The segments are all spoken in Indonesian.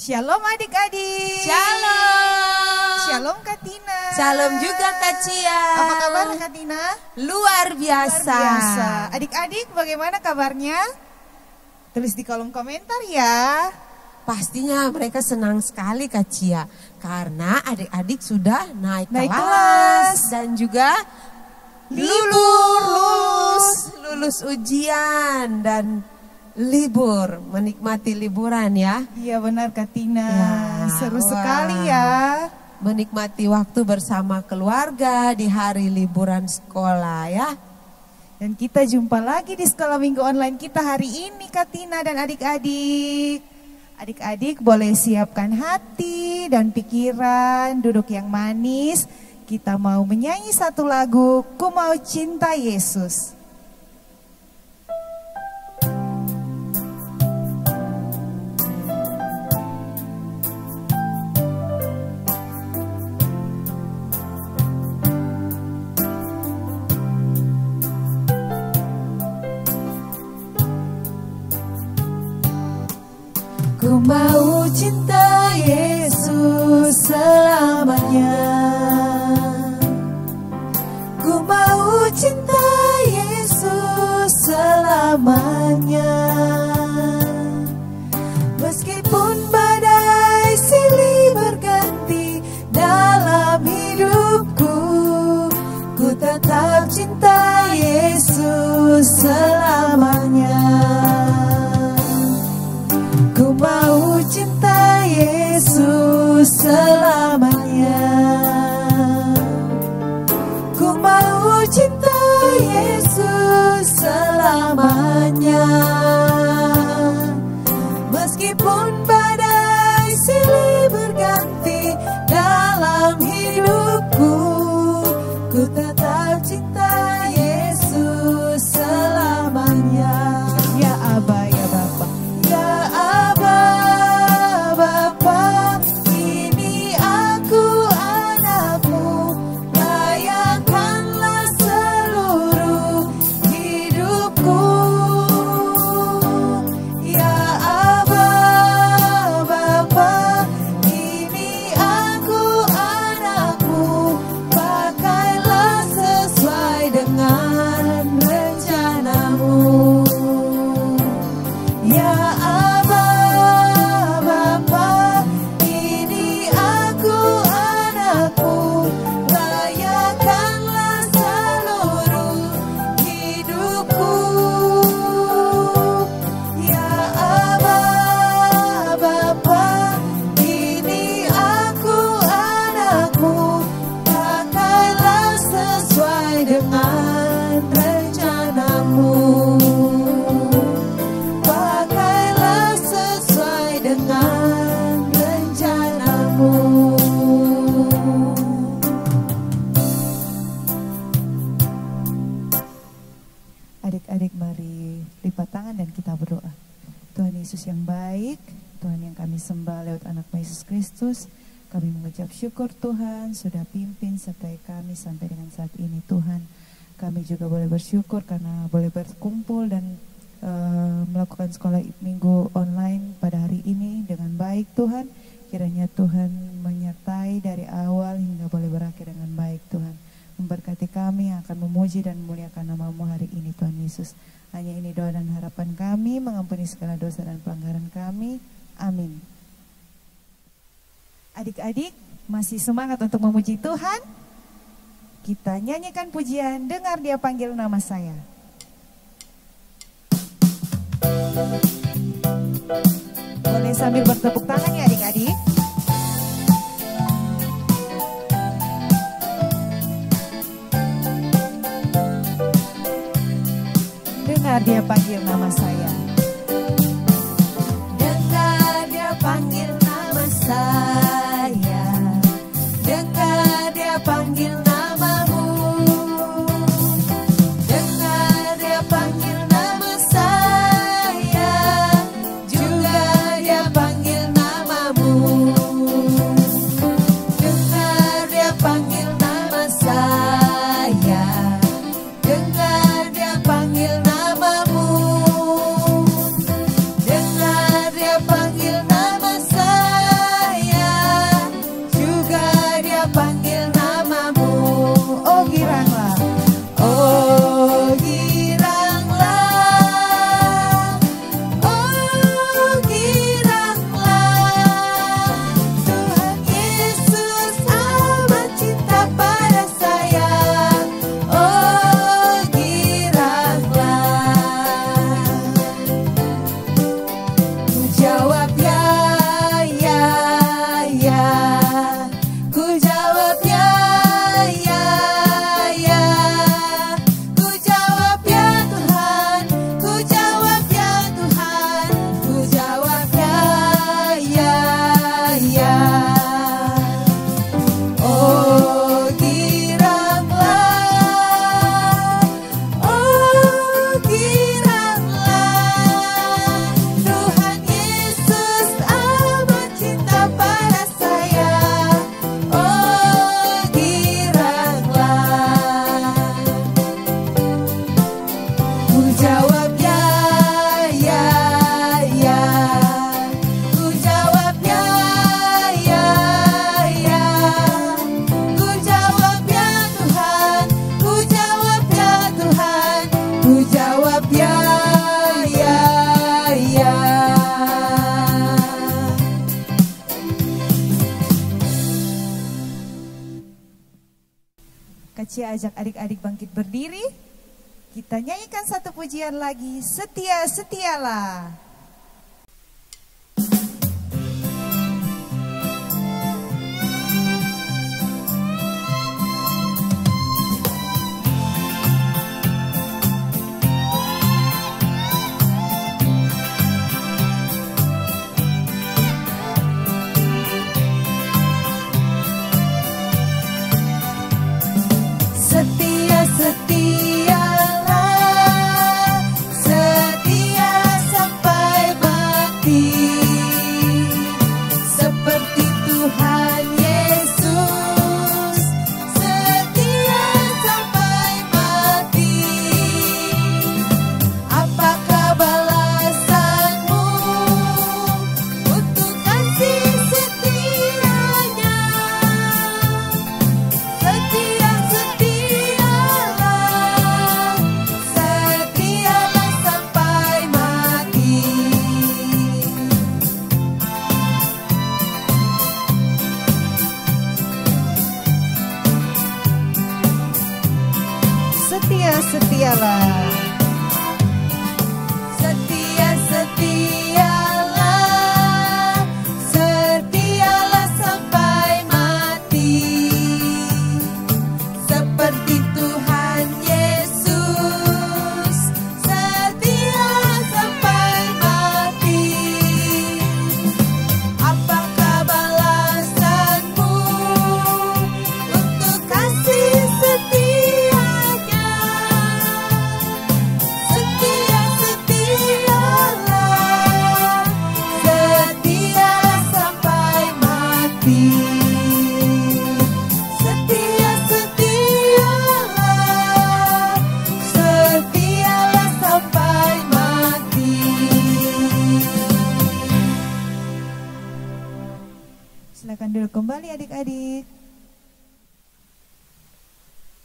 Shalom adik-adik. Shalom. Shalom Kak Tina. Shalom juga Kak Cia. Apa kabar Kak Tina? Luar biasa. Luar biasa. Adik-adik bagaimana kabarnya? Tulis di kolom komentar ya. Pastinya mereka senang sekali Kak Cia. Karena adik-adik sudah naik Naik kelas. kelas. Dan juga lulus ujian dan libur, menikmati liburan ya. Iya benar Kak Tina. Ya, Seru wah. sekali ya. Menikmati waktu bersama keluarga di hari liburan sekolah ya. Dan kita jumpa lagi di sekolah minggu online kita hari ini Kak Tina dan adik-adik. Adik-adik boleh siapkan hati dan pikiran, duduk yang manis. Kita mau menyanyi satu lagu, Ku Mau Cinta Yesus. Ku mau cinta Yesus selamanya. Ku mau cinta Yesus selamanya. Meskipun badai silih berganti dalam hidupku, ku tetap cinta Yesus selamanya. Ku mau cinta Yesus selamanya. Ku mau cinta Yesus selamanya. Meskipun badai silih berganti dalam hidupku, ku tetap cinta Yesus selamanya. Ya Aba, ya Bapa. Ya Aba, Bapa, ini aku anakmu, layakkanlah seluruh hidupku. Ya Aba, Bapa, ini aku anakmu, pakailah sesuai dengan rencanamu. Ya Aba, Bapa, ini aku anakmu, layakkanlah seluruh hidupku. Ya Aba, Bapa, ini aku anakmu, pakailah sesuai dengan rencanamu. Pakailah sesuai dengan rencanamu. Adik-adik mari lipat tangan dan kita berdoa. Tuhan Yesus yang baik, Tuhan yang kami sembah lewat anak Yesus Kristus, kami mengucap syukur Tuhan sudah pimpin sertai kami sampai dengan saat ini Tuhan. Kami juga boleh bersyukur karena boleh berkumpul dan melakukan sekolah minggu online pada hari ini dengan baik Tuhan. Kiranya Tuhan menyertai dari awal hingga boleh berakhir dengan baik Tuhan. Memberkati kami yang akan memuji dan memuliakan nama-Mu hari ini Tuhan Yesus. Hanya ini doa dan harapan kami, mengampuni segala dosa dan pelanggaran kami. Amin. Adik-adik masih semangat untuk memuji Tuhan? Kita nyanyikan pujian, dengar Dia panggil nama saya. Boleh sambil bertepuk tangan ya adik-adik. Dengar dia panggil nama saya. Dengar dia panggil nama saya. Dengar dia panggil namamu. Dengar dia panggil nama saya. Juga dia panggil namamu. Dengar dia panggil nama saya. Dengar dia panggil namamu. Dengar dia panggil nama saya. Juga dia panggil namamu. Oh giranglah. Oh giranglah. Oh giranglah. Tuhan Yesus amat cinta pada saya. Oh giranglah. Ku jawab ya, ya, ya. Ku jawab ya, ya, ya. Ku jawab ya Tuhan. Ku jawab ya Tuhan. Ku jawab ya, ya, ya. Oh giranglah. Oh giranglah. Tuhan Yesus amat cinta pada saya. Oh giranglah. Ku jawab ya, ya, ya. Ku jawab ya, ya, ya. Ku jawab ya Tuhan. Ku jawab ya Tuhan. Ku jawab ya, ya, ya. Kacia ajak adik-adik bangkit berdiri. Kita nyanyikan satu pujian lagi. Setia, setialah. Setia, setialah. Setia sampai mati. Seperti Tuhan Yesus. Setia sampai mati. Apakah balasanmu untuk kasih setianya? Setia, setialah. Setialah sampai mati. Setia, setialah. Setia, setialah. Setialah sampai mati. Seperti Tuhan Yesus. Setia sampai mati. Apakah balasanmu untuk kasih setianya? Setia, setialah. Setialah sampai mati. Setia, setialah. Setialah sampai mati. Silakan duduk kembali adik-adik.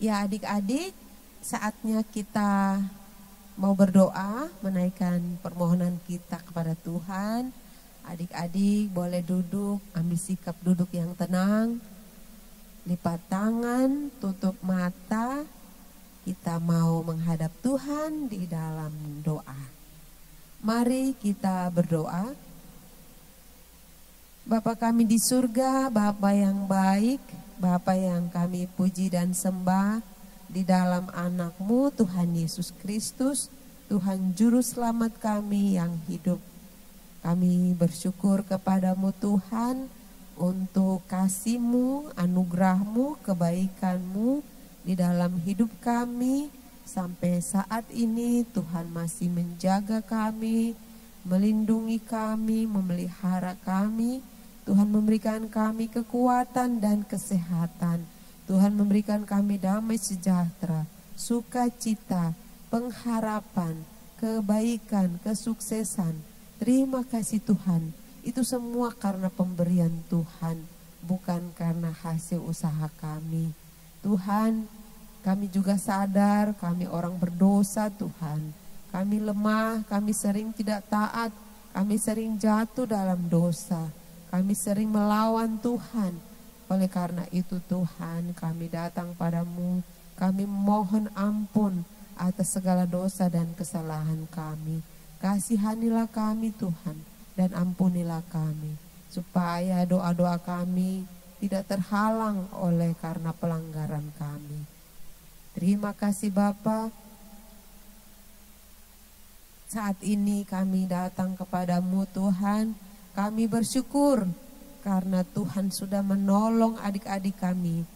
Ya adik-adik, saatnya kita mau berdoa, menaikkan permohonan kita kepada Tuhan. Adik-adik boleh duduk, ambil sikap duduk yang tenang. Lipat tangan, tutup mata. Kita mau menghadap Tuhan di dalam doa. Mari kita berdoa. Bapa kami di surga, Bapa yang baik, Bapa yang kami puji dan sembah di dalam anak-Mu Tuhan Yesus Kristus. Tuhan Juru Selamat kami yang hidup. Kami bersyukur kepadamu Tuhan untuk kasih-Mu, anugerah-Mu, kebaikan-Mu di dalam hidup kami. Sampai saat ini Tuhan masih menjaga kami, melindungi kami, memelihara kami. Tuhan memberikan kami kekuatan dan kesehatan. Tuhan memberikan kami damai sejahtera, sukacita, pengharapan, kebaikan, kesuksesan. Terima kasih Tuhan. Itu semua karena pemberian Tuhan, bukan karena hasil usaha kami. Tuhan, kami juga sadar kami orang berdosa Tuhan. Kami lemah, kami sering tidak taat, kami sering jatuh dalam dosa. Kami sering melawan Tuhan. Oleh karena itu Tuhan, kami datang padamu. Kami mohon ampun atas segala dosa dan kesalahan kami. Kasihanilah kami Tuhan, dan ampunilah kami, supaya doa-doa kami tidak terhalang oleh karena pelanggaran kami. Terima kasih Bapa. Saat ini kami datang kepadamu Tuhan. Kami bersyukur karena Tuhan sudah menolong adik-adik kami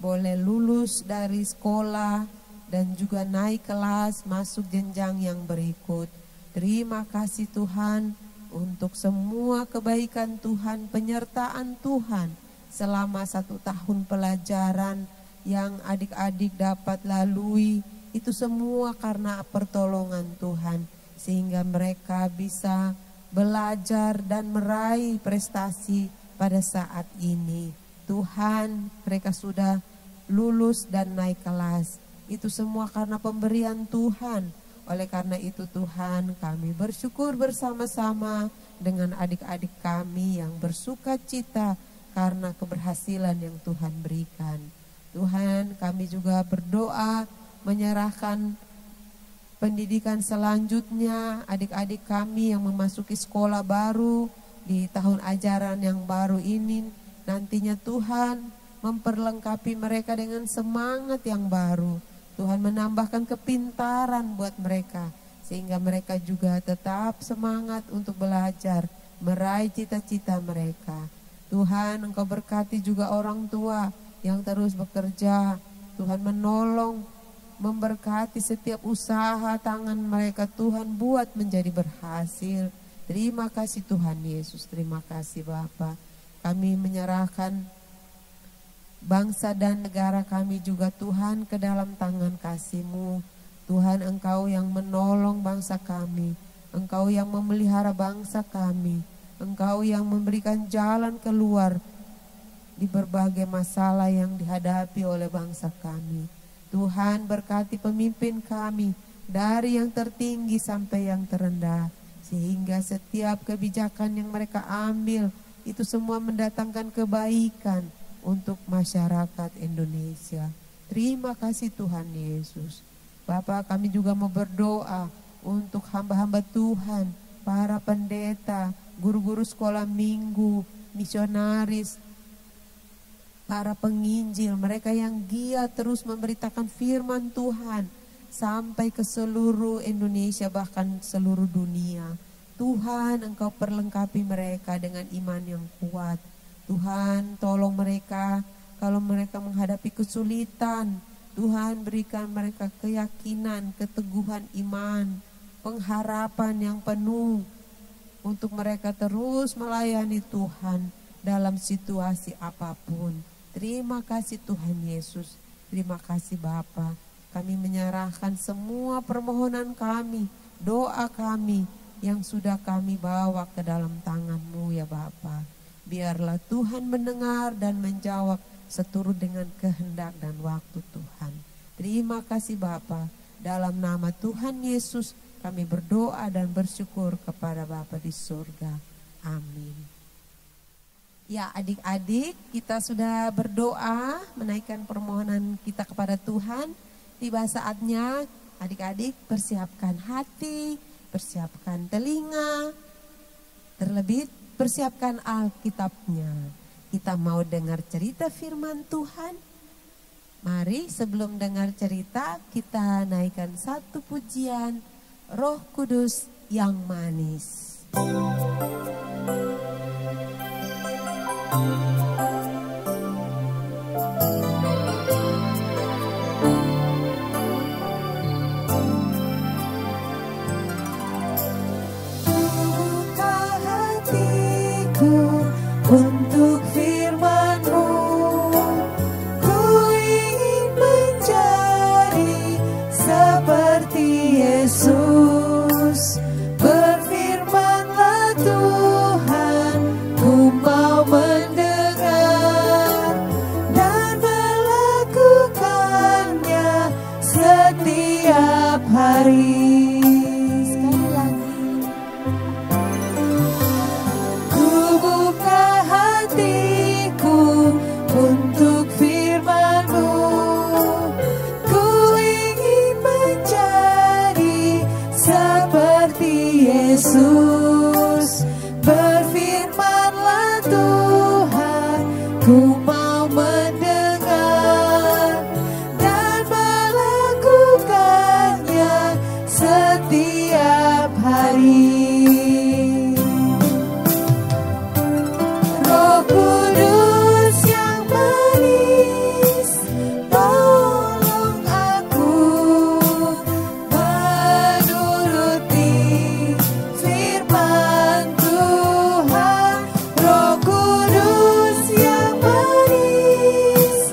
boleh lulus dari sekolah dan juga naik kelas masuk jenjang yang berikut. Terima kasih Tuhan untuk semua kebaikan Tuhan, penyertaan Tuhan selama 1 tahun pelajaran yang adik-adik dapat lalui. Itu semua karena pertolongan Tuhan, sehingga mereka bisa belajar dan meraih prestasi pada saat ini. Tuhan, mereka sudah lulus dan naik kelas. Itu semua karena pemberian Tuhan. Oleh karena itu Tuhan, kami bersyukur bersama-sama dengan adik-adik kami yang bersuka cita karena keberhasilan yang Tuhan berikan. Tuhan, kami juga berdoa menyerahkan pendidikan selanjutnya adik-adik kami yang memasuki sekolah baru di tahun ajaran yang baru ini. Nantinya Tuhan memperlengkapi mereka dengan semangat yang baru. Tuhan menambahkan kepintaran buat mereka, sehingga mereka juga tetap semangat untuk belajar, meraih cita-cita mereka. Tuhan, Engkau berkati juga orang tua yang terus bekerja. Tuhan menolong, memberkati setiap usaha tangan mereka. Tuhan buat menjadi berhasil. Terima kasih Tuhan Yesus, terima kasih Bapa. Kami menyerahkan bangsa dan negara kami juga Tuhan ke dalam tangan kasih-Mu. Tuhan, Engkau yang menolong bangsa kami, Engkau yang memelihara bangsa kami, Engkau yang memberikan jalan keluar di berbagai masalah yang dihadapi oleh bangsa kami. Tuhan, berkati pemimpin kami dari yang tertinggi sampai yang terendah, sehingga setiap kebijakan yang mereka ambil itu semua mendatangkan kebaikan untuk masyarakat Indonesia. Terima kasih Tuhan Yesus. Bapak, kami juga mau berdoa untuk hamba-hamba Tuhan, para pendeta, guru-guru sekolah minggu, misionaris, para penginjil, mereka yang giat terus memberitakan firman Tuhan sampai ke seluruh Indonesia, bahkan seluruh dunia. Tuhan, Engkau perlengkapi mereka dengan iman yang kuat. Tuhan, tolong mereka kalau mereka menghadapi kesulitan. Tuhan, berikan mereka keyakinan, keteguhan iman, pengharapan yang penuh untuk mereka terus melayani Tuhan dalam situasi apapun. Terima kasih Tuhan Yesus. Terima kasih Bapa. Kami menyerahkan semua permohonan kami, doa kami yang sudah kami bawa ke dalam tangan-Mu ya Bapa. Biarlah Tuhan mendengar dan menjawab seturut dengan kehendak dan waktu Tuhan. Terima kasih Bapa. Dalam nama Tuhan Yesus kami berdoa dan bersyukur kepada Bapa di surga. Amin. Ya adik-adik, kita sudah berdoa menaikkan permohonan kita kepada Tuhan. Tiba saatnya adik-adik persiapkan hati, persiapkan telinga, terlebih persiapkan Alkitabnya. Kita mau dengar cerita firman Tuhan. Mari sebelum dengar cerita kita naikkan satu pujian Roh Kudus yang manis. Buka hatiku untuk firman-Mu, ku ingin menjadi seperti Yesus. Berfirmanlah Tuhan, ku mau mendengar dan melakukannya setiap hari. Sekali lagi, ku buka hatiku untuk firman-Mu, ku ingin menjadi seperti Yesus. Berfirmanlah Tuhan, ku mau mendengar dan melakukannya setiap hari. Roh Kudus yang manis, tolong aku menuruti firman Tuhan. Roh Kudus yang manis,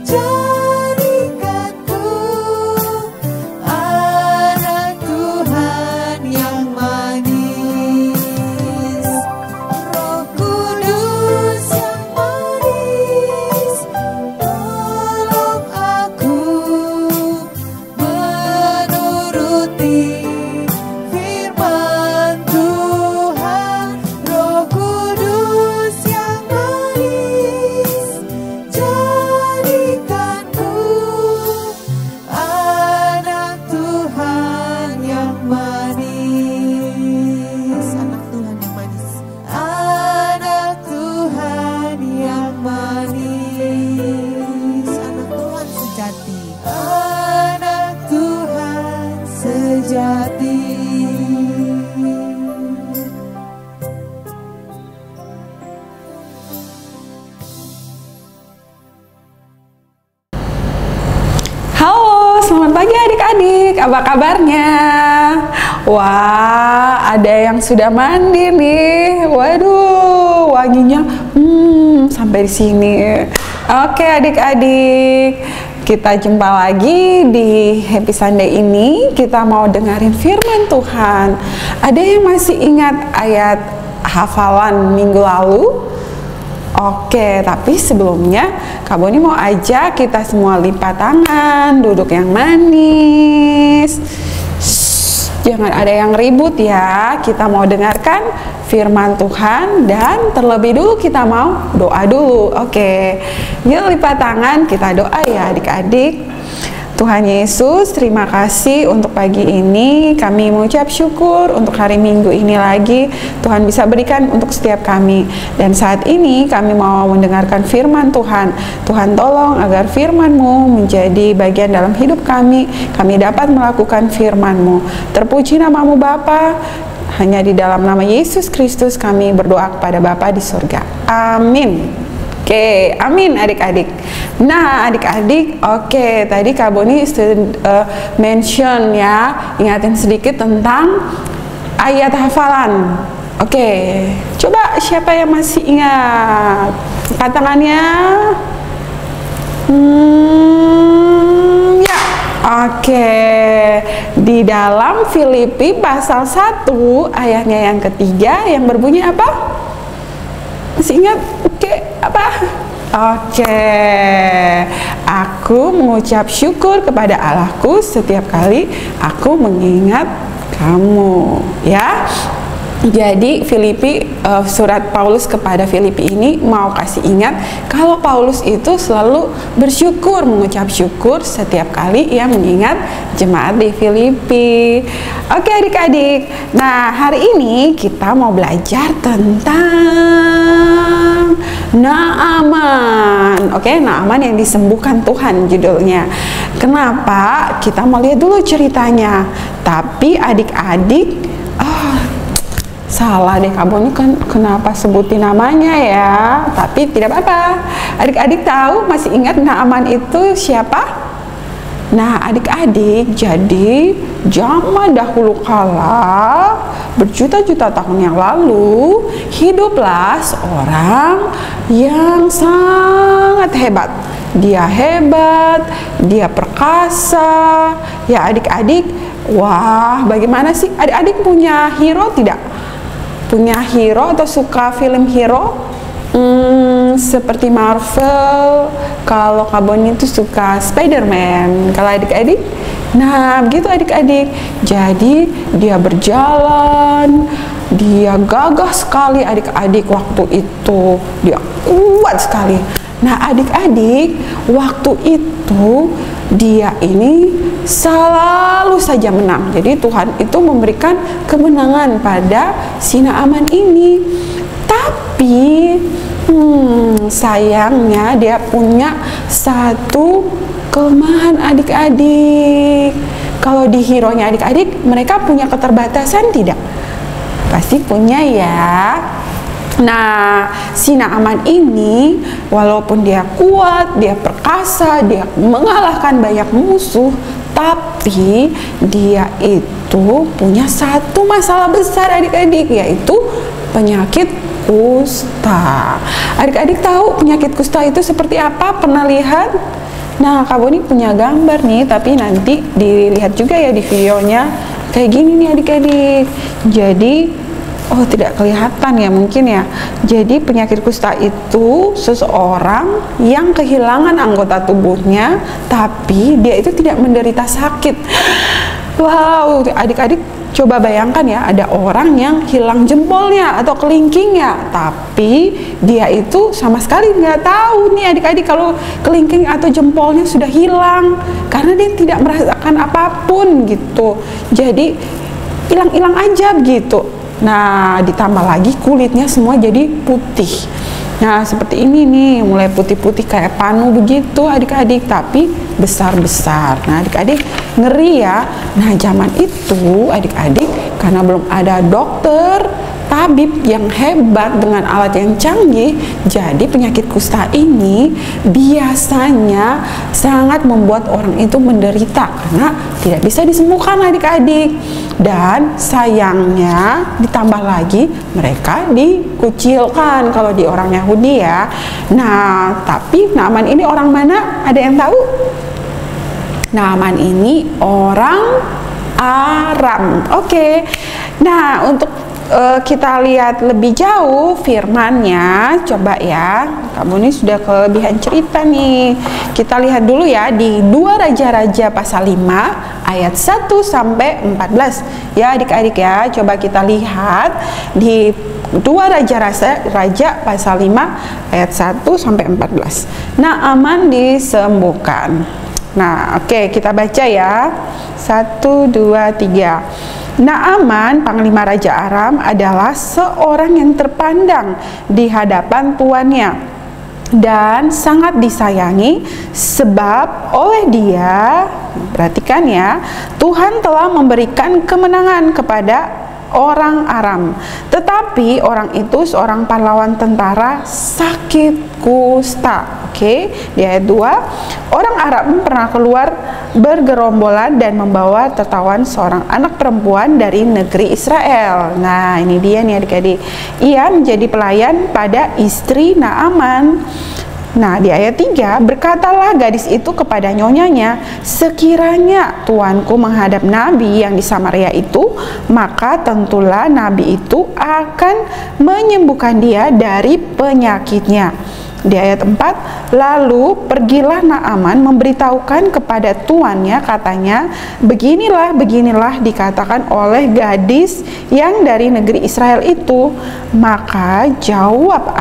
jadikanku anak Tuhan yang manis. Roh Kudus yang manis, tolong aku menuruti firman Tuhan. Roh Kudus yang manis, jadikanku anak Tuhan yang manis. Anak Tuhan yang manis. Anak Tuhan yang manis. Anak Tuhan sejati. Anak Tuhan sejati. Halo, selamat pagi adik-adik. Apa kabarnya? Wah, ada yang sudah mandi nih. Waduh, wanginya sampai di sini. Oke, adik-adik. Kita jumpa lagi di Happy Sunday ini. Kita mau dengerin firman Tuhan. Ada yang masih ingat ayat hafalan minggu lalu? Oke, tapi sebelumnya Kak Boni mau ajak kita semua lipat tangan, duduk yang manis. Shh, jangan ada yang ribut ya. Kita mau dengarkan firman Tuhan dan terlebih dulu kita mau doa dulu. Oke, yuk lipat tangan, kita doa ya adik-adik. Tuhan Yesus, terima kasih untuk pagi ini. Kami mengucap syukur untuk hari Minggu ini lagi. Tuhan bisa berikan untuk setiap kami. Dan saat ini kami mau mendengarkan firman Tuhan. Tuhan tolong agar firman-Mu menjadi bagian dalam hidup kami. Kami dapat melakukan firman-Mu. Terpuji nama-Mu Bapa. Hanya di dalam nama Yesus Kristus kami berdoa kepada Bapa di surga. Amin. Oke, amin adik-adik. Nah adik-adik, oke, tadi Kak Boni mention ya, ingatin sedikit tentang ayat hafalan. Oke, coba siapa yang masih ingat? Angkat tangannya. Ya, oke. Di dalam Filipi pasal 1 ayatnya yang ketiga yang berbunyi apa? Masih ingat? Oke, apa? Oke, aku mengucap syukur kepada Allahku setiap kali aku mengingat kamu. Ya, jadi Filipi, surat Paulus kepada Filipi ini mau kasih ingat kalau Paulus itu selalu bersyukur, mengucap syukur setiap kali ia mengingat jemaat di Filipi. Oke adik-adik, nah hari ini kita mau belajar tentang Naaman. Oke, Naaman yang disembuhkan Tuhan judulnya. Kenapa? Kita mau lihat dulu ceritanya. Tapi adik-adik, salah deh, kamu ini kan kenapa sebutin namanya ya? Tapi tidak apa-apa. Adik-adik tahu, masih ingat Naaman itu siapa? Nah, adik-adik, jadi zaman dahulu kala, berjuta-juta tahun yang lalu, hiduplah seorang yang sangat hebat. Dia hebat, dia perkasa. Ya adik-adik, wah, bagaimana sih? Adik-adik punya hero tidak? Punya hero atau suka film hero? Seperti Marvel. Kalau Kabon itu suka Spider-Man. Kalau adik-adik, nah begitu adik-adik. Jadi dia berjalan, dia gagah sekali adik-adik waktu itu. Dia kuat sekali. Nah adik-adik, waktu itu dia ini selalu saja menang. Jadi Tuhan itu memberikan kemenangan pada si Naaman ini. Tapi sayangnya dia punya satu kelemahan adik-adik. Kalau di hero-nya adik-adik, mereka punya keterbatasan tidak? Pasti punya ya. Nah, si Naaman ini walaupun dia kuat, dia perkasa, dia mengalahkan banyak musuh, tapi dia itu punya satu masalah besar adik-adik, yaitu penyakit kusta. Adik-adik tahu penyakit kusta itu seperti apa? Pernah lihat? Nah, Kak Boni punya gambar nih, tapi nanti dilihat juga ya di videonya. Kayak gini nih adik-adik. Jadi, tidak kelihatan ya mungkin ya. Jadi penyakit kusta itu seseorang yang kehilangan anggota tubuhnya, tapi dia itu tidak menderita sakit. Wow, adik-adik coba bayangkan ya, ada orang yang hilang jempolnya atau kelingkingnya, tapi dia itu sama sekali nggak tahu nih adik-adik kalau kelingking atau jempolnya sudah hilang, karena dia tidak merasakan apapun gitu. Jadi hilang-hilang aja gitu. Nah, ditambah lagi kulitnya semua jadi putih. Nah, seperti ini nih, mulai putih-putih kayak panu begitu adik-adik, tapi besar-besar. Nah, adik-adik ngeri ya. Nah, zaman itu adik-adik karena belum ada dokter, tabib yang hebat dengan alat yang canggih, jadi penyakit kusta ini biasanya sangat membuat orang itu menderita karena tidak bisa disembuhkan adik-adik. Dan sayangnya ditambah lagi mereka dikucilkan kalau di orang Yahudi ya. Nah, tapi Naaman ini orang mana? Ada yang tahu? Naaman ini orang Aram. Oke. Nah, untuk kita lihat lebih jauh firmannya, coba ya. Kamu ini sudah kelebihan cerita nih. Kita lihat dulu ya di 2 Raja-Raja pasal 5 ayat 1 sampai 14. Ya adik-adik ya, coba kita lihat di 2 Raja pasal 5 ayat 1 sampai 14. Naaman disembuhkan. Nah, oke, kita baca ya. 1, 2, 3. Naaman, panglima Raja Aram, adalah seorang yang terpandang di hadapan tuannya dan sangat disayangi, sebab oleh dia, perhatikan ya, Tuhan telah memberikan kemenangan kepada orang Aram. Tetapi orang itu, seorang pahlawan tentara, sakit kusta. Oke, di ayat 2, orang Aram pernah keluar bergerombolan dan membawa tertawan seorang anak perempuan dari negeri Israel. Nah, ini dia nih adik-adik. Ia menjadi pelayan pada istri Naaman. Nah, di ayat 3, berkatalah gadis itu kepada nyonyanya, sekiranya tuanku menghadap nabi yang di Samaria itu, maka tentulah nabi itu akan menyembuhkan dia dari penyakitnya. Di ayat 4, lalu pergilah Naaman memberitahukan kepada tuannya, katanya, beginilah dikatakan oleh gadis yang dari negeri Israel itu. Maka jawab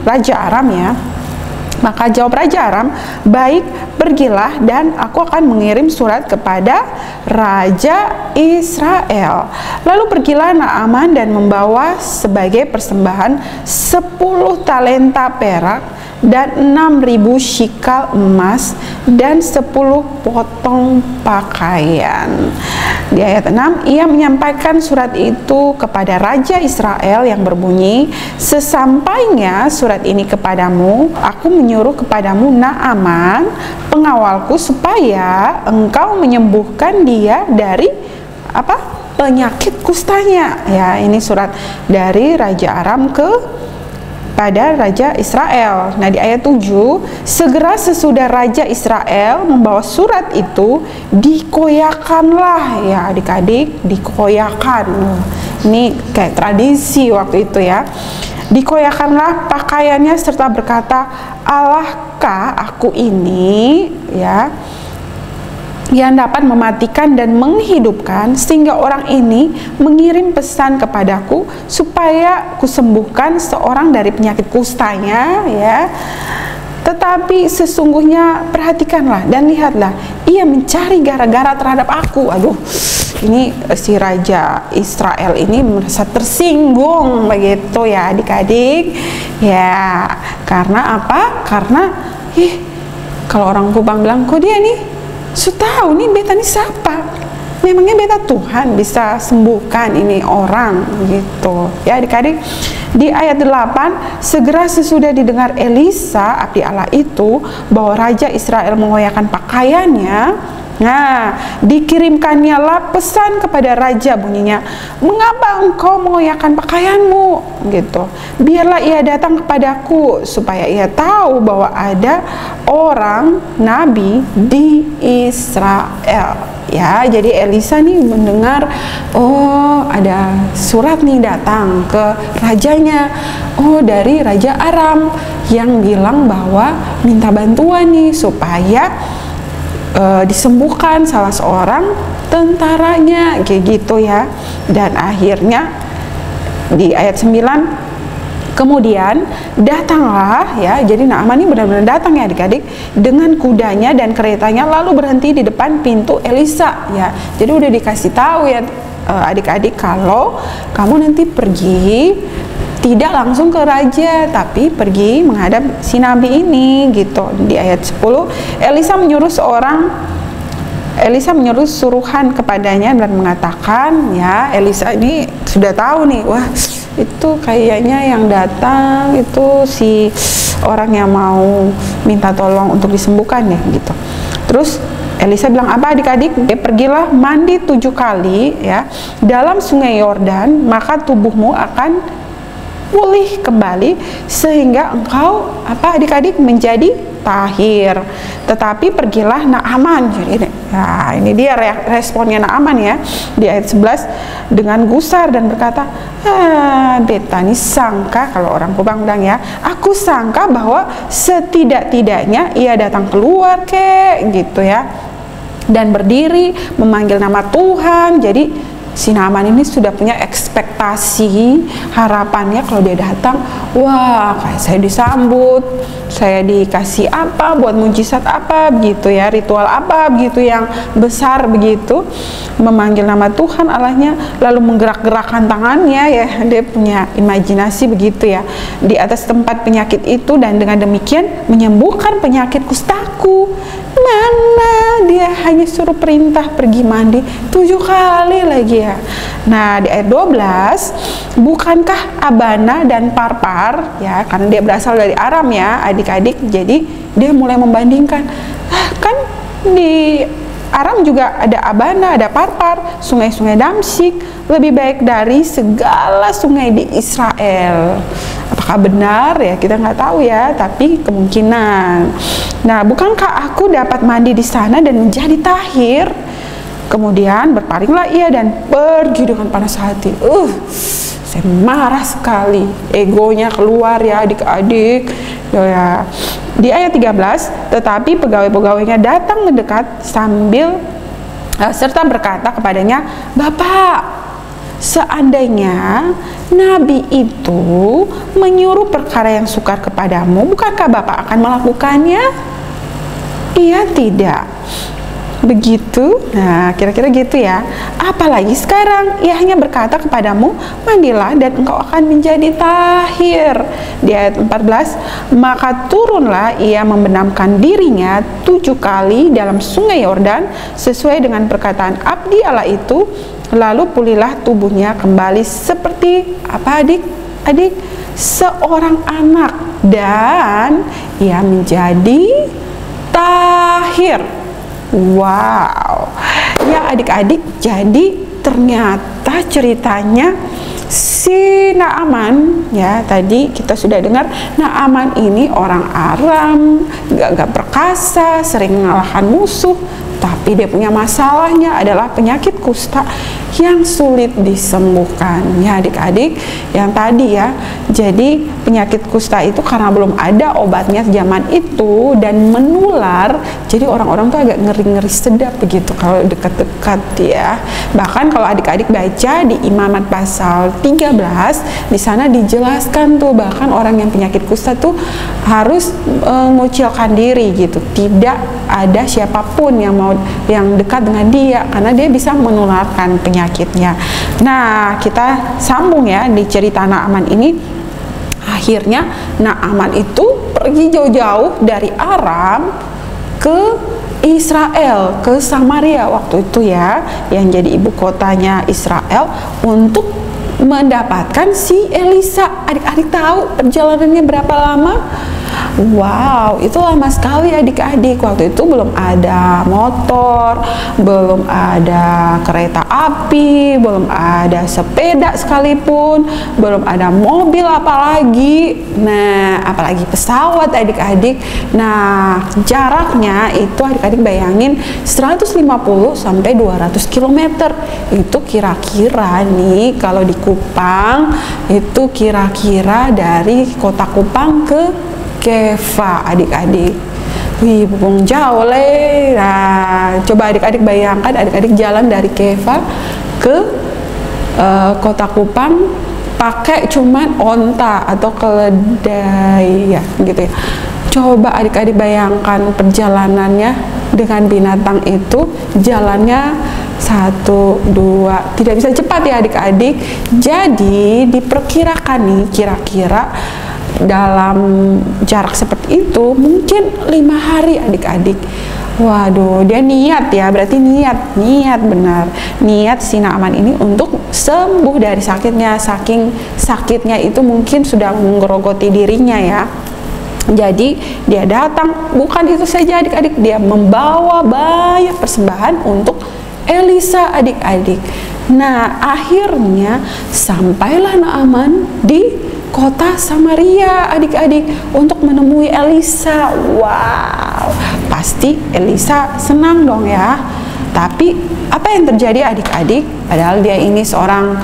Raja Aram ya. Maka jawab Raja Aram, baik, pergilah dan aku akan mengirim surat kepada Raja Israel. Lalu pergilah Naaman dan membawa sebagai persembahan 10 talenta perak dan 6.000 shikal emas dan 10 potong pakaian. Di ayat 6, ia menyampaikan surat itu kepada Raja Israel yang berbunyi, sesampainya surat ini kepadamu, aku menyuruh kepadamu Naaman, pengawalku, supaya engkau menyembuhkan dia dari penyakit kustanya. Ya, ini surat dari Raja Aram pada Raja Israel. Nah, di ayat 7, segera sesudah Raja Israel membawa surat itu, dikoyakanlah, ya adik-adik, dikoyakan. Ini kayak tradisi waktu itu ya. Dikoyakanlah pakaiannya serta berkata, Allahkah aku ini, ya, yang dapat mematikan dan menghidupkan, sehingga orang ini mengirim pesan kepadaku supaya kusembuhkan seorang dari penyakit kustanya, ya. Tetapi sesungguhnya perhatikanlah dan lihatlah, ia mencari gara-gara terhadap aku. Aduh, ini si Raja Israel ini merasa tersinggung begitu ya adik-adik. Ya, karena apa? Karena kalau orang Kupang bilang, kok dia nih tahu nih beta nih siapa? Memangnya beta Tuhan bisa sembuhkan ini orang gitu. Ya adik-adik, di ayat 8, segera sesudah didengar Elisa abdi Allah itu bahwa Raja Israel mengoyakkan pakaiannya, nah dikirimkannya lah pesan kepada raja, bunyinya, mengapa engkau mengoyakkan pakaianmu gitu, biarlah ia datang kepadaku supaya ia tahu bahwa ada orang nabi di Israel. Ya, jadi Elisa nih mendengar, oh ada surat nih datang ke rajanya, oh dari Raja Aram yang bilang bahwa minta bantuan nih supaya disembuhkan salah seorang tentaranya, kayak gitu ya. Dan akhirnya di ayat 9, kemudian datanglah, ya, jadi Naaman ini benar-benar datang ya adik-adik, dengan kudanya dan keretanya, lalu berhenti di depan pintu Elisa, ya. Jadi udah dikasih tahu ya adik-adik, kalau kamu nanti pergi tidak langsung ke raja, tapi pergi menghadap si nabi ini gitu. Di ayat 10, Elisa menyuruh suruhan kepadanya dan mengatakan, ya, Elisa ini sudah tahu nih, wah itu kayaknya yang datang itu si orang yang mau minta tolong untuk disembuhkan ya gitu. Terus Elisa bilang apa adik-adik? Pergilah mandi 7 kali ya dalam sungai Yordan, maka tubuhmu akan pulih kembali sehingga engkau apa adik-adik menjadi tahir. Tetapi pergilah Naaman. Jadi ya, ini dia responnya Naaman ya di ayat 11, dengan gusar dan berkata, beta nih sangka, kalau orang Kupang bilang ya, aku sangka bahwa setidak-tidaknya ia datang keluar gitu ya, dan berdiri memanggil nama Tuhan. Jadi si Naaman ini sudah punya ekspektasi, harapannya kalau dia datang, wah kayak saya disambut, saya dikasih apa, buat mujizat apa begitu ya, ritual apa begitu yang besar begitu, memanggil nama Tuhan Allahnya, lalu menggerak-gerakkan tangannya ya, dia punya imajinasi begitu ya, di atas tempat penyakit itu, dan dengan demikian menyembuhkan penyakit kustaku. Mana dia hanya suruh perintah pergi mandi 7 kali lagi ya. Nah di ayat 12, bukankah Abana dan Parpar ya, karena dia berasal dari Aram ya adik-adik, jadi dia mulai membandingkan, kan di Aram juga ada Abana, ada Parpar, sungai-sungai Damsyik lebih baik dari segala sungai di Israel. Apakah benar ya, kita nggak tahu ya, tapi kemungkinan. Nah, bukankah aku dapat mandi di sana dan menjadi tahir? Kemudian berpalinglah ia dan pergi dengan panas hati. Saya marah sekali, egonya keluar ya adik-adik ya. Di ayat 13, tetapi pegawai-pegawainya datang mendekat sambil serta berkata kepadanya, Bapak, seandainya nabi itu menyuruh perkara yang sukar kepadamu, bukankah Bapak akan melakukannya? Ia tidak. begitu? Nah, kira-kira gitu ya. Apalagi sekarang, ia hanya berkata kepadamu, mandilah dan engkau akan menjadi tahir. Di ayat 14, maka turunlah ia membenamkan dirinya 7 kali dalam sungai Yordan, sesuai dengan perkataan abdi Allah itu, lalu pulihlah tubuhnya kembali seperti apa adik-adik? Seorang anak, dan ia menjadi tahir. Wow, ya adik-adik, jadi ternyata ceritanya si Naaman, ya tadi kita sudah dengar, Naaman ini orang Aram, gak perkasa, sering mengalahkan musuh, tapi dia punya masalahnya adalah penyakit kusta yang sulit disembuhkan. Ya adik-adik, yang tadi ya, jadi penyakit kusta itu karena belum ada obatnya zaman itu dan menular, jadi orang-orang tuh agak ngeri-ngeri sedap begitu kalau dekat-dekat ya. Bahkan kalau adik-adik baca di Imamat pasal 13, di sana dijelaskan tuh bahkan orang yang penyakit kusta tuh harus mengucilkan diri gitu, tidak ada siapapun yang dekat dengan dia karena dia bisa menularkan penyakitnya. Nah, kita sambung ya di cerita Naaman ini. Akhirnya Naaman itu pergi jauh-jauh dari Aram ke Israel, ke Samaria waktu itu ya, yang jadi ibu kotanya Israel, untuk mendapatkan si Elisa. Adik-adik tahu perjalanannya berapa lama? Wow, itu lama sekali adik-adik. Waktu itu belum ada motor, belum ada kereta api, belum ada sepeda sekalipun, belum ada mobil apalagi. Nah, apalagi pesawat adik-adik. Nah, jaraknya itu adik-adik bayangin 150 sampai 200 km. Itu kira-kira nih kalau di Kupang itu kira-kira dari kota Kupang ke Keva adik-adik. Wih, bukan jauh leh. Nah, coba adik-adik bayangkan adik-adik jalan dari Keva ke kota Kupang pakai cuman onta atau keledai ya gitu ya. Coba adik-adik bayangkan perjalanannya dengan binatang itu, jalannya 1, 2, tidak bisa cepat ya adik-adik. Jadi diperkirakan nih kira-kira dalam jarak seperti itu mungkin 5 hari adik-adik. Waduh, dia niat ya, berarti niat benar, niat si Naaman ini untuk sembuh dari sakitnya. Saking sakitnya itu mungkin sudah menggerogoti dirinya ya. Jadi dia datang, bukan itu saja adik-adik, dia membawa banyak persembahan untuk Elisa adik-adik. Nah, akhirnya sampailah Naaman di kota Samaria adik-adik untuk menemui Elisa. Wow, pasti Elisa senang dong ya. Tapi apa yang terjadi adik-adik? Padahal dia ini seorang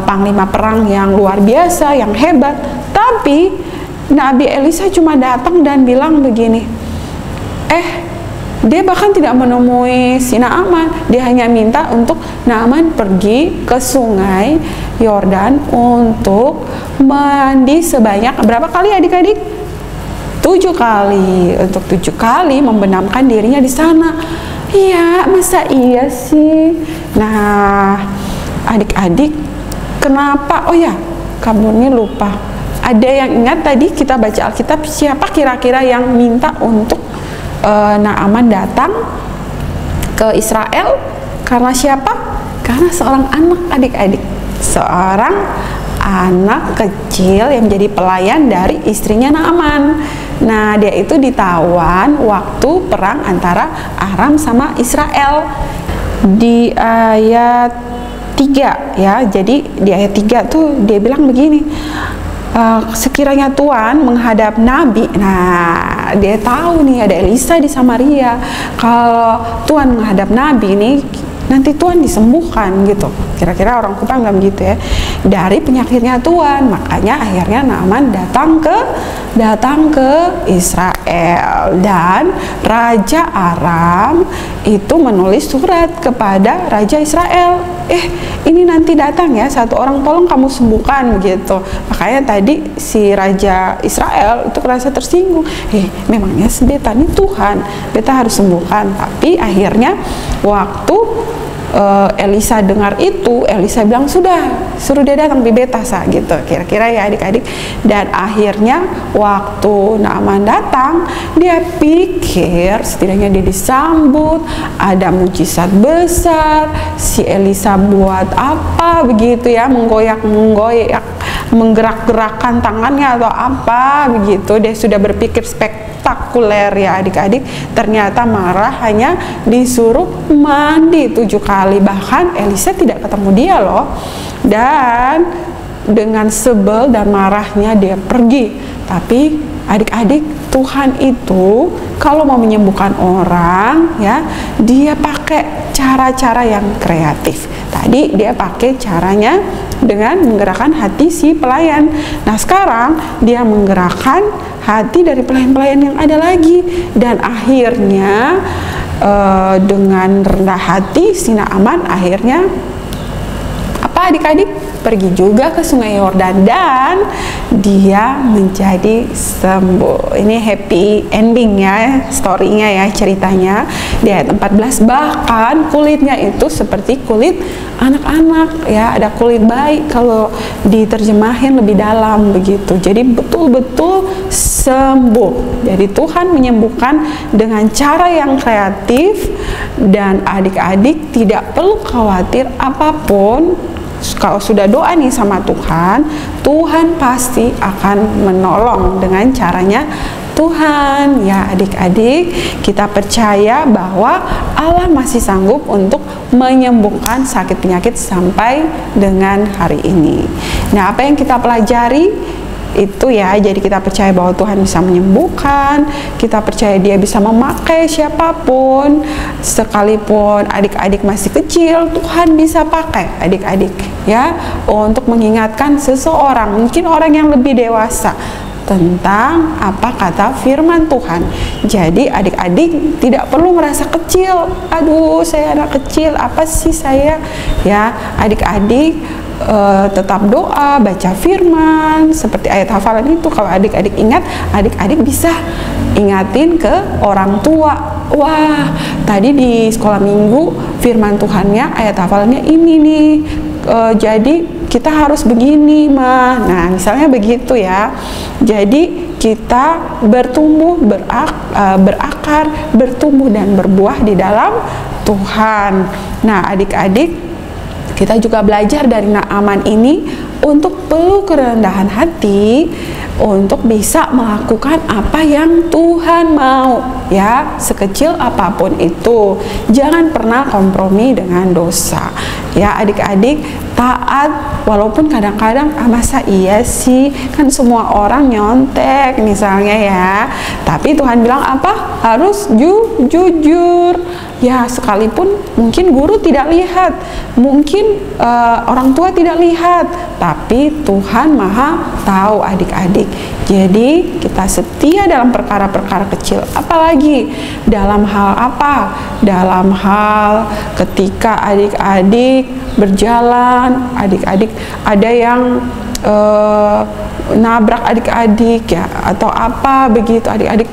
panglima perang yang luar biasa, yang hebat. Tapi Nabi Elisa cuma datang dan bilang begini, dia bahkan tidak menemui si Naaman. Dia hanya minta untuk Naaman pergi ke sungai Yordan untuk mandi sebanyak berapa kali adik-adik? 7 kali. Untuk 7 kali membenamkan dirinya di sana. Iya, masa iya sih? Nah, adik-adik, kenapa? Oh ya, kamu ini lupa. Ada yang ingat tadi kita baca Alkitab, siapa kira-kira yang minta untuk Naaman datang ke Israel? Karena siapa? Karena seorang anak adik-adik, seorang anak kecil yang menjadi pelayan dari istrinya Naaman. Nah, dia itu ditawan waktu perang antara Aram sama Israel. Di ayat 3 ya, jadi di ayat 3 tuh dia bilang begini, sekiranya Tuhan menghadap Nabi. Nah, dia tahu nih ada Elisa di Samaria. Kalau Tuhan menghadap Nabi ini nanti Tuhan disembuhkan gitu. Kira-kira orang Kupang bilang gitu ya, dari penyakitnya Tuhan. Makanya akhirnya Naaman datang ke Israel, dan Raja Aram itu menulis surat kepada Raja Israel, ini nanti datang ya satu orang, tolong kamu sembuhkan begitu. Makanya tadi si Raja Israel itu merasa tersinggung, memangnya beta ini Tuhan, beta harus sembuhkan. Tapi akhirnya waktu Elisa dengar itu, Elisa bilang sudah, suruh dia datang di beta gitu, kira-kira ya adik-adik. Dan akhirnya waktu Naaman datang, dia pikir setidaknya dia disambut, ada mujizat besar, si Elisa buat apa begitu ya, menggoyak menggerak-gerakkan tangannya atau apa begitu. Dia sudah berpikir spektakuler ya adik-adik. Ternyata marah, hanya disuruh mandi 7 kali. Bahkan Elisa tidak ketemu dia loh. Dan dengan sebel dan marahnya dia pergi. Tapi adik-adik, Tuhan itu kalau mau menyembuhkan orang ya, dia pakai cara-cara yang kreatif. Tadi dia pakai caranya dengan menggerakkan hati si pelayan. Nah sekarang dia menggerakkan hati dari pelayan-pelayan yang ada lagi. Dan akhirnya dengan rendah hati si Naaman akhirnya apa adik-adik? Pergi juga ke Sungai Yordan dan dia menjadi sembuh. Ini happy ending ya, story-nya ya, ceritanya di ayat 14. Bahkan kulitnya itu seperti kulit anak-anak ya, ada kulit bayi kalau diterjemahin lebih dalam begitu. Jadi betul-betul sembuh. Jadi Tuhan menyembuhkan dengan cara yang kreatif, dan adik-adik tidak perlu khawatir apapun. Kalau sudah doa nih sama Tuhan, Tuhan pasti akan menolong dengan caranya Tuhan ya adik-adik. Kita percaya bahwa Allah masih sanggup untuk menyembuhkan sakit penyakit sampai dengan hari ini. Nah, apa yang kita pelajari itu ya, jadi kita percaya bahwa Tuhan bisa menyembuhkan, kita percaya dia bisa memakai siapapun, sekalipun adik-adik masih kecil, Tuhan bisa pakai adik-adik ya, untuk mengingatkan seseorang, mungkin orang yang lebih dewasa, tentang apa kata firman Tuhan. Jadi adik-adik tidak perlu merasa kecil, aduh saya anak kecil, apa sih saya ya. Adik-adik tetap doa, baca firman seperti ayat hafalan itu. Kalau adik-adik ingat, adik-adik bisa ingatin ke orang tua. Wah, tadi di sekolah minggu firman Tuhannya, ayat hafalannya ini nih, jadi kita harus begini mah. Nah misalnya begitu ya. Jadi kita bertumbuh, berakar, bertumbuh dan berbuah di dalam Tuhan. Nah adik-adik, kita juga belajar dari Naaman ini untuk perlu kerendahan hati untuk bisa melakukan apa yang Tuhan mau ya, sekecil apapun itu. Jangan pernah kompromi dengan dosa ya adik-adik. Taat walaupun kadang-kadang masa iya sih, kan semua orang nyontek misalnya ya, tapi Tuhan bilang apa? Harus jujur ya, sekalipun mungkin guru tidak lihat, mungkin orang tua tidak lihat, tapi Tuhan maha tahu adik-adik. Jadi kita setia dalam perkara-perkara kecil, apalagi dalam hal apa? Dalam hal ketika adik-adik berjalan, adik-adik ada yang nabrak adik-adik ya, atau apa begitu, adik-adik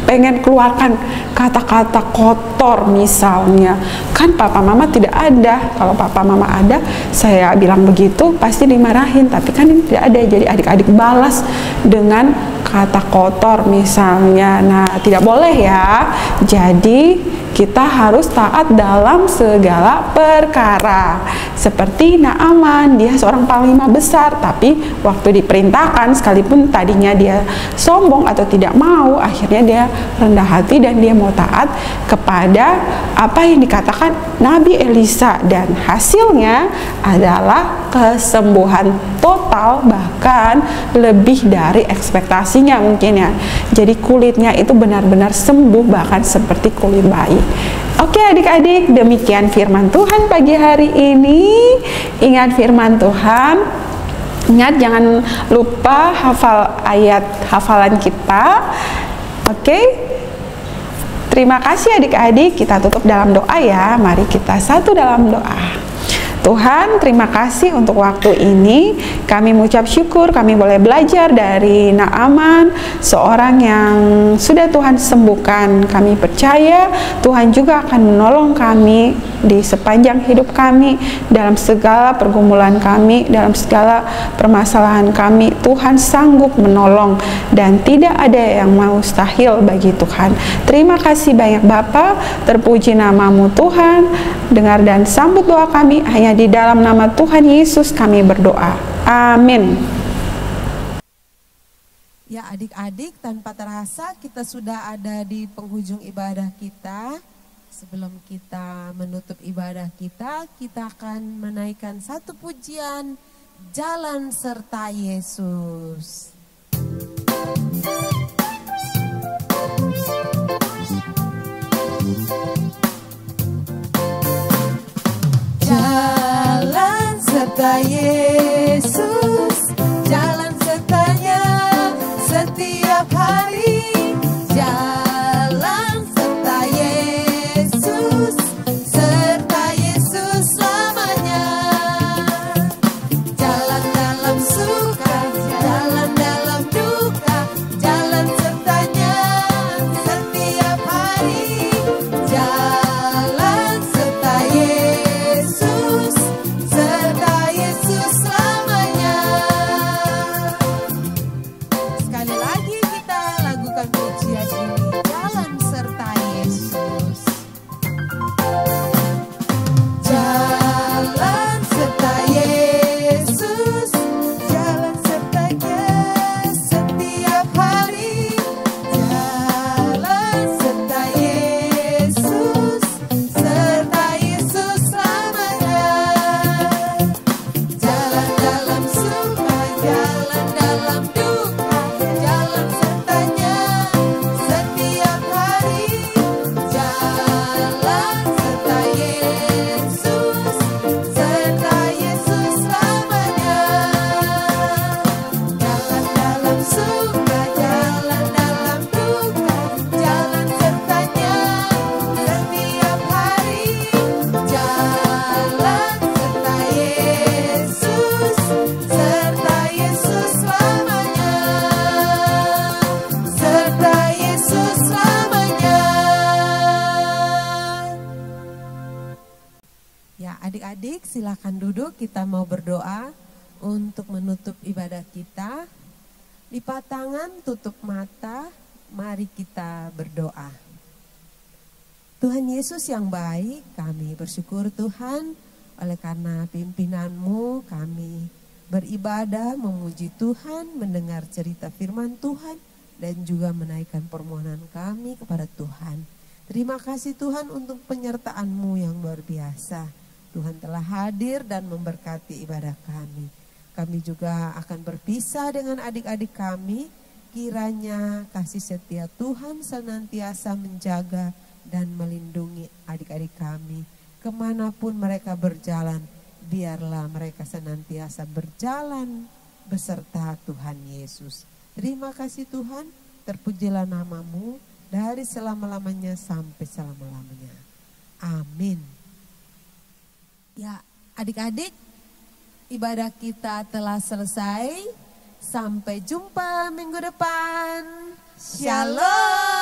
pengen keluarkan kata-kata kotor misalnya, kan papa mama tidak ada. Kalau papa mama ada, saya bilang begitu pasti dimarahin, tapi kan ini tidak ada. Jadi adik-adik balas dengan kata kotor misalnya. Nah tidak boleh ya. Jadi kita harus taat dalam segala perkara. Seperti Naaman, dia seorang panglima besar, tapi waktu diperintahkan, sekalipun tadinya dia sombong atau tidak mau, akhirnya dia rendah hati dan dia mau taat kepada apa yang dikatakan Nabi Elisa, dan hasilnya adalah kesembuhan total, bahkan lebih dari ekspektasinya mungkin ya. Jadi kulitnya itu benar-benar sembuh, bahkan seperti kulit bayi. Oke adik-adik, demikian firman Tuhan pagi hari ini. Ingat firman Tuhan, ingat jangan lupa hafal ayat hafalan kita. Oke, terima kasih adik-adik, kita tutup dalam doa ya. Mari kita satu dalam doa. Tuhan, terima kasih untuk waktu ini. Kami mengucap syukur kami boleh belajar dari Naaman, seorang yang sudah Tuhan sembuhkan. Kami percaya Tuhan juga akan menolong kami di sepanjang hidup kami, dalam segala pergumulan kami, dalam segala permasalahan kami. Tuhan sanggup menolong dan tidak ada yang mustahil bagi Tuhan. Terima kasih banyak Bapa, terpuji namamu Tuhan. Dengar dan sambut doa kami, hanya di dalam nama Tuhan Yesus kami berdoa. Amin. Ya adik-adik, tanpa terasa kita sudah ada di penghujung ibadah kita. Sebelum kita menutup ibadah kita akan menaikkan satu pujian, Jalan Serta Yesus. Jalan serta Yesus, jalan sertanya setiap hari. Jalan serta Yesus, serta Yesus selamanya. Jalan dalam suka, jalan dalam duka, jalan sertanya setiap hari. Jalan serta Yesus, serta Yesus selamanya. Sekali lagi kita lakukan pujian ini, Jalan Serta Yesus. Jalan serta Yesus, jalan sertanya setiap hari. Jalan serta Yesus, serta Yesus selamanya. Jalan dalam suka, jalan dalam duka, jalan sertanya setiap hari. Jalan serta Yesus, serta Yesus selamanya. Jalan dalam suka, jalan dalam duka, jalan sertanya setiap hari. Jalan serta Yesus, serta Yesus selamanya. Serta Yesus selamanya. Ya adik-adik silakan duduk, kita mau berdoa untuk menutup ibadah kita. Lipat tangan, tutup mata, mari kita berdoa. Tuhan Yesus yang baik, kami bersyukur Tuhan oleh karena pimpinan-Mu kami beribadah, memuji Tuhan, mendengar cerita firman Tuhan dan juga menaikkan permohonan kami kepada Tuhan. Terima kasih Tuhan untuk penyertaan-Mu yang luar biasa. Tuhan telah hadir dan memberkati ibadah kami. Kami juga akan berpisah dengan adik-adik kami. Kiranya kasih setia Tuhan senantiasa menjaga dan melindungi adik-adik kami. Kemanapun mereka berjalan, biarlah mereka senantiasa berjalan beserta Tuhan Yesus. Terima kasih Tuhan, terpujilah namamu dari selama-lamanya sampai selama-lamanya. Amin. Ya adik-adik, ibadah kita telah selesai. Sampai jumpa minggu depan. Shalom.